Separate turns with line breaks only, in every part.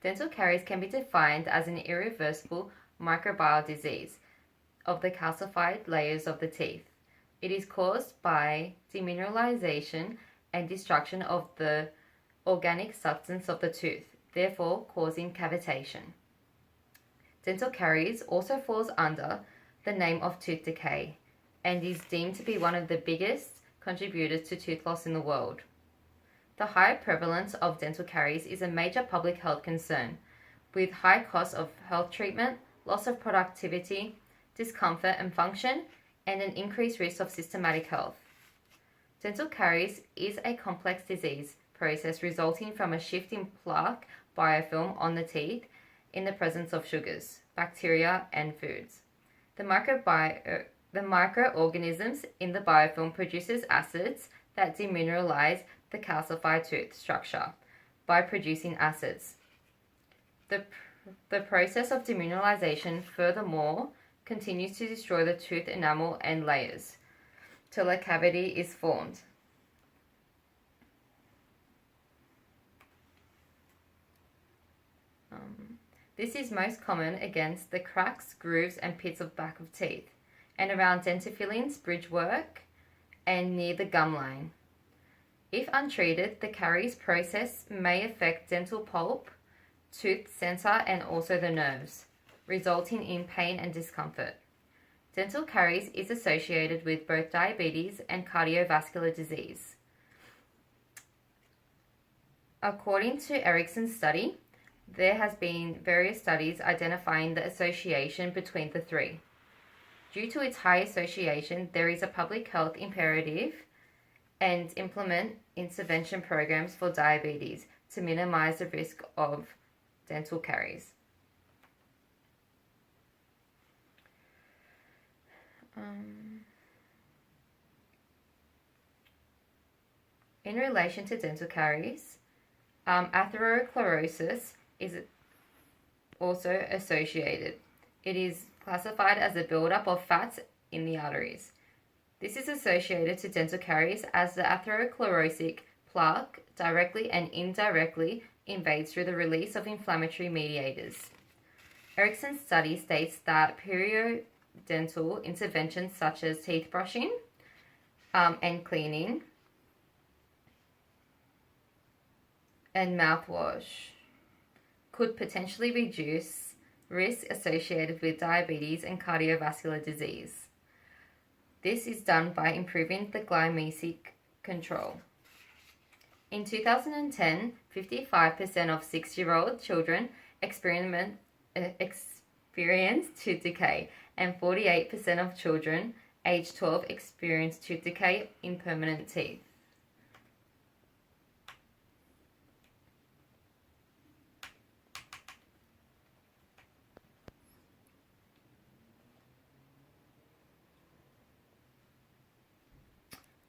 Dental caries can be defined as an irreversible microbial disease of the calcified layers of the teeth. It is caused by demineralization and destruction of the organic substance of the tooth, therefore causing cavitation. Dental caries also falls under the name of tooth decay and is deemed to be one of the biggest contributors to tooth loss in the world. The high prevalence of dental caries is a major public health concern, with high costs of health treatment, loss of productivity, discomfort and function, and an increased risk of systematic health. Dental caries is a complex disease process resulting from a shift in plaque biofilm on the teeth in the presence of sugars, bacteria, and foods. The microorganisms in the biofilm produces acids that demineralize the calcified tooth structure by producing acids. The process of demineralization, furthermore, continues to destroy the tooth enamel and layers till a cavity is formed. This is most common against the cracks, grooves, and pits of back of teeth, and around dentifillings, bridgework, and near the gum line. If untreated, the caries process may affect dental pulp, tooth center, and also the nerves, resulting in pain and discomfort. Dental caries is associated with both diabetes and cardiovascular disease. According to Erickson's study, there has been various studies identifying the association between the three. Due to its high association, there is a public health imperative and implement intervention programs for diabetes to minimize the risk of dental caries. In relation to dental caries, atherosclerosis is also associated. It is classified as a buildup of fats in the arteries. This is associated to dental caries as the atherosclerosic plaque directly and indirectly invades through the release of inflammatory mediators. Erickson's study states that periodontal interventions such as teeth brushing and cleaning and mouthwash could potentially reduce risk associated with diabetes and cardiovascular disease. This is done by improving the glycemic control. In 2010, 55% of 6-year-old children experienced tooth decay, and 48% of children aged 12 experienced tooth decay in permanent teeth.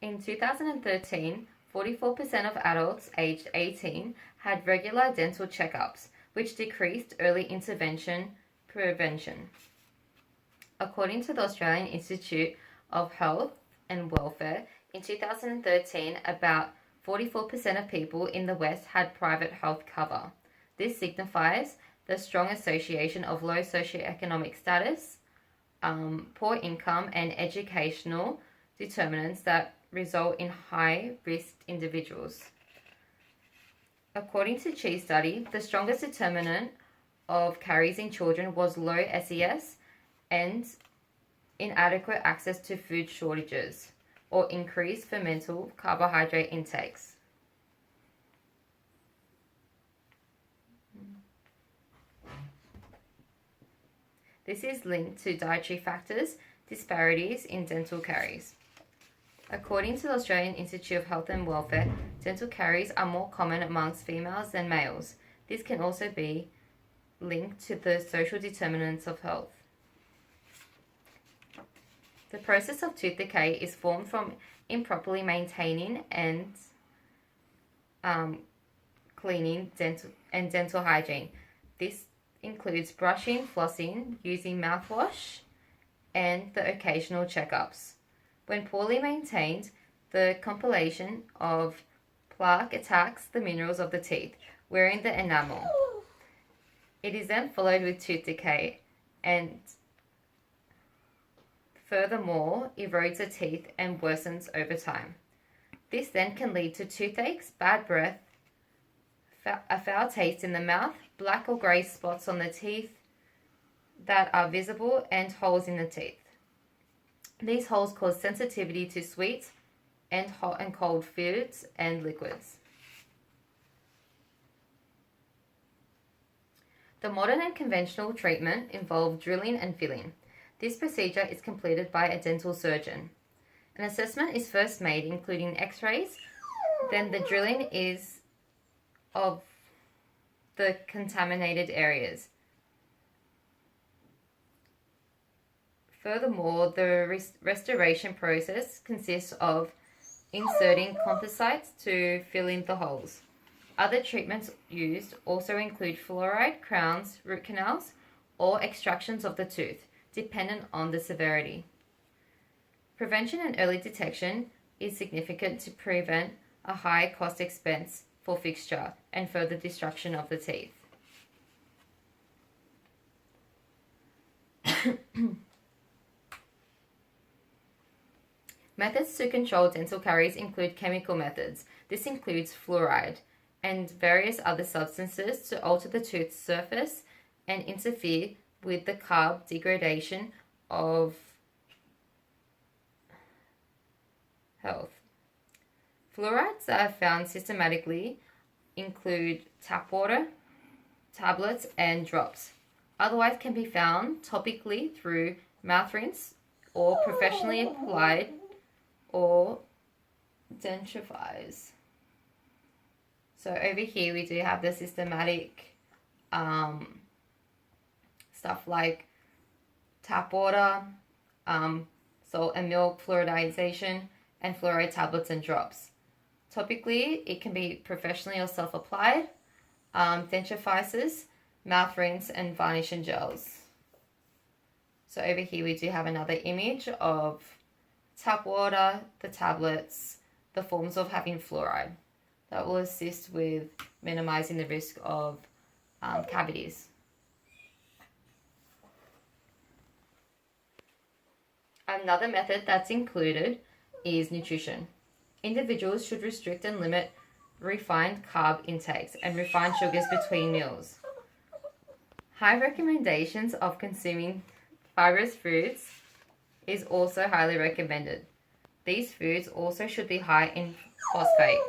In 2013, 44% of adults aged 18 had regular dental checkups, which decreased early intervention prevention. According to the Australian Institute of Health and Welfare, in 2013, about 44% of people in the West had private health cover. This signifies the strong association of low socioeconomic status, poor income, and educational determinants that result in high-risk individuals. According to Chi's study, the strongest determinant of caries in children was low SES and inadequate access to food shortages or increased fermental carbohydrate intakes. This is linked to dietary factors, disparities in dental caries. According to the Australian Institute of Health and Welfare, dental caries are more common amongst females than males. This can also be linked to the social determinants of health. The process of tooth decay is formed from improperly maintaining and cleaning dental hygiene. This includes brushing, flossing, using mouthwash, and the occasional checkups. When poorly maintained, the compilation of plaque attacks the minerals of the teeth, wearing the enamel. It is then followed with tooth decay and furthermore erodes the teeth and worsens over time. This then can lead to toothaches, bad breath, a foul taste in the mouth, black or grey spots on the teeth that are visible, and holes in the teeth. These holes cause sensitivity to sweet and hot and cold foods and liquids. The modern and conventional treatment involve drilling and filling. This procedure is completed by a dental surgeon. An assessment is first made, including x-rays, then the drilling is of the contaminated areas. Furthermore, the restoration process consists of inserting composites to fill in the holes. Other treatments used also include fluoride, crowns, root canals, or extractions of the tooth, dependent on the severity. Prevention and early detection is significant to prevent a high cost expense for fixture and further destruction of the teeth. Methods to control dental caries include chemical methods. This includes fluoride and various other substances to alter the tooth's surface and interfere with the carb degradation of health. Fluorides that are found systematically include tap water, tablets, and drops. Otherwise can be found topically through mouth rinse or professionally applied or dentrifiers. So over here we do have the systematic stuff like tap water, salt and milk fluoridization, and fluoride tablets and drops. Topically, it can be professionally or self-applied, dentrifiers, mouth rinse, and varnish and gels. So over here we do have another image of tap water, the tablets, the forms of having fluoride. That will assist with minimizing the risk of cavities. Another method that's included is nutrition. Individuals should restrict and limit refined carb intakes and refined sugars between meals. High recommendations of consuming fibrous foods is also highly recommended. These foods also should be high in phosphate.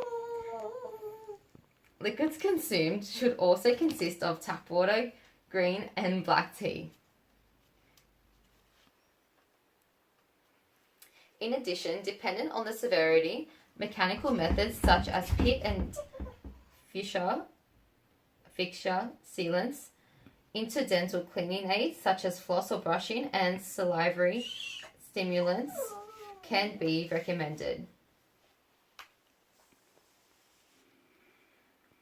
Liquids consumed should also consist of tap water, green and black tea. In addition, dependent on the severity, mechanical methods such as pit and fixture sealants, interdental cleaning aids such as floss or brushing, and salivary stimulants can be recommended.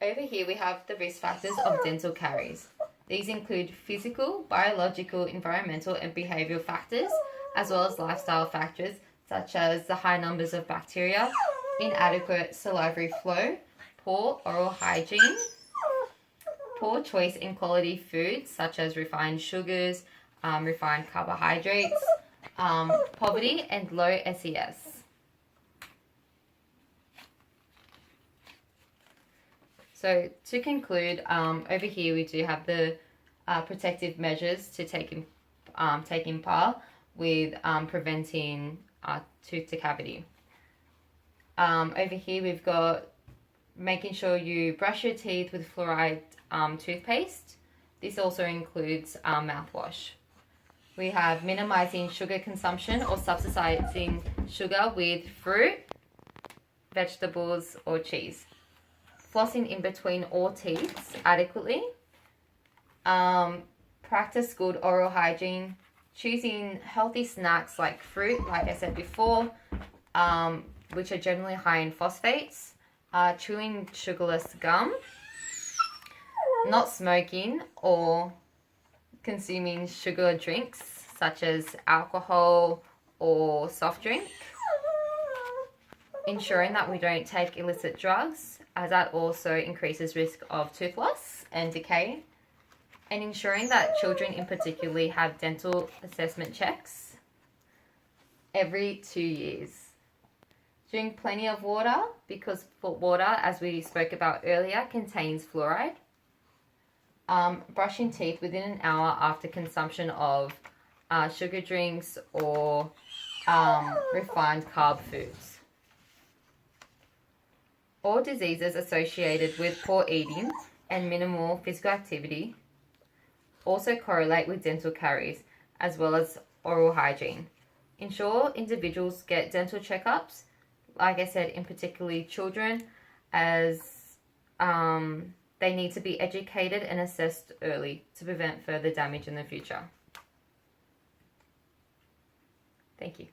Over here we have the risk factors of dental caries. These include physical, biological, environmental and behavioral factors, as well as lifestyle factors such as the high numbers of bacteria, inadequate salivary flow, poor oral hygiene, poor choice in quality foods such as refined sugars, refined carbohydrates, poverty and low SES. So to conclude, over here we do have the protective measures to take in part with preventing tooth cavity. Over here we've got making sure you brush your teeth with fluoride toothpaste. This also includes mouthwash. We have minimizing sugar consumption or subsidizing sugar with fruit, vegetables or cheese. Flossing in between all teeth adequately. Practice good oral hygiene. Choosing healthy snacks like fruit, like I said before, which are generally high in phosphates. Chewing sugarless gum. Not smoking or consuming sugar drinks such as alcohol or soft drink. Ensuring that we don't take illicit drugs, as that also increases risk of tooth loss and decay. And ensuring that children in particular have dental assessment checks every 2 years. Drink plenty of water because water, as we spoke about earlier, contains fluoride. Brushing teeth within an hour after consumption of sugar drinks or refined carb foods. All diseases associated with poor eating and minimal physical activity also correlate with dental caries, as well as oral hygiene. Ensure individuals get dental checkups, like I said, in particularly children, as they need to be educated and assessed early to prevent further damage in the future. Thank you.